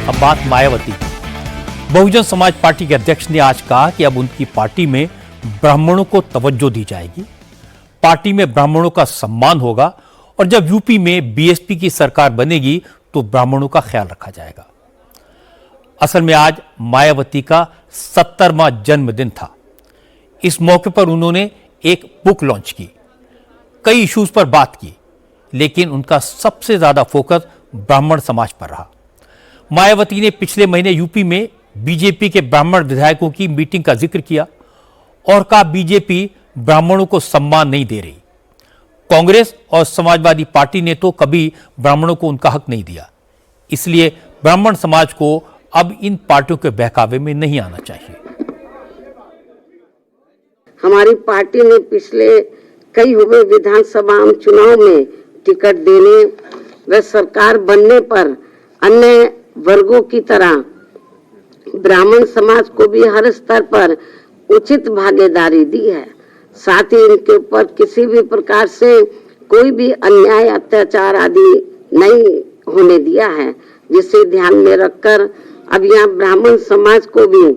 अब बात मायावती की। बहुजन समाज पार्टी के अध्यक्ष ने आज कहा कि अब उनकी पार्टी में ब्राह्मणों को तवज्जो दी जाएगी, पार्टी में ब्राह्मणों का सम्मान होगा और जब यूपी में बीएसपी की सरकार बनेगी तो ब्राह्मणों का ख्याल रखा जाएगा। असल में आज मायावती का 70वां जन्मदिन था। इस मौके पर उन्होंने एक बुक लॉन्च की, कई इश्यूज पर बात की, लेकिन उनका सबसे ज्यादा फोकस ब्राह्मण समाज पर रहा। मायावती ने पिछले महीने यूपी में बीजेपी के ब्राह्मण विधायकों की मीटिंग का जिक्र किया और कहा बीजेपी ब्राह्मणों को सम्मान नहीं दे रही। कांग्रेस और समाजवादी पार्टी ने तो कभी ब्राह्मणों को उनका हक नहीं दिया, इसलिए ब्राह्मण समाज को अब इन पार्टियों के बहकावे में नहीं आना चाहिए। हमारी पार्टी ने पिछले कई हुए विधानसभा चुनाव में टिकट देने व सरकार बनने पर अन्य वर्गों की तरह ब्राह्मण समाज को भी हर स्तर पर उचित भागीदारी दी है। साथ ही इनके ऊपर किसी भी प्रकार से कोई भी अन्याय अत्याचार आदि नहीं होने दिया है, जिसे ध्यान में रखकर अब यहाँ ब्राह्मण समाज को भी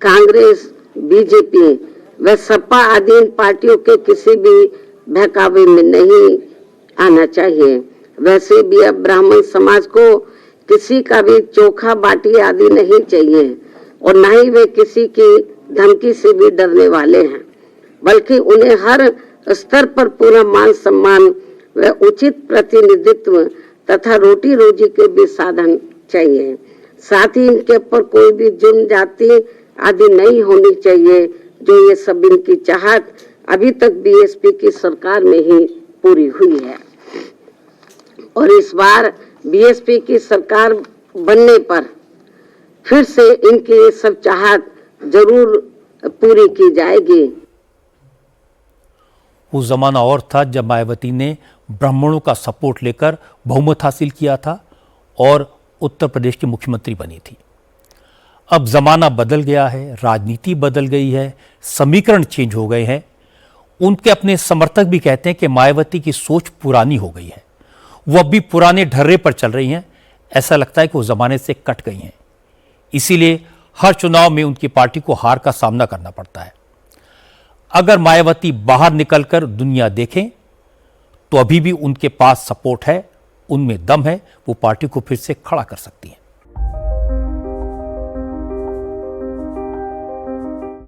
कांग्रेस, बीजेपी व सपा आदि इन पार्टियों के किसी भी बहकावे में नहीं आना चाहिए। वैसे भी अब ब्राह्मण समाज को किसी का भी चोखा बाटी आदि नहीं चाहिए और न ही वे किसी की धमकी से भी डरने वाले हैं, बल्कि उन्हें हर स्तर पर पूरा मान सम्मान व उचित प्रतिनिधित्व तथा रोटी रोजी के भी साधन चाहिए। साथ ही इनके ऊपर कोई भी जुर्म जाति आदि नहीं होनी चाहिए, जो ये सब इनकी चाहत अभी तक बीएसपी की सरकार में ही पूरी हुई है। और इस बार बीएसपी की सरकार बनने पर फिर से इनकी ये सब चाहत जरूर पूरी की जाएगी। वो जमाना और था जब मायावती ने ब्राह्मणों का सपोर्ट लेकर बहुमत हासिल किया था और उत्तर प्रदेश की मुख्यमंत्री बनी थी। अब जमाना बदल गया है, राजनीति बदल गई है, समीकरण चेंज हो गए हैं। उनके अपने समर्थक भी कहते हैं कि मायावती की सोच पुरानी हो गई है, वो अब भी पुराने ढर्रे पर चल रही हैं। ऐसा लगता है कि वो जमाने से कट गई हैं, इसीलिए हर चुनाव में उनकी पार्टी को हार का सामना करना पड़ता है। अगर मायावती बाहर निकलकर दुनिया देखें तो अभी भी उनके पास सपोर्ट है, उनमें दम है, वो पार्टी को फिर से खड़ा कर सकती हैं।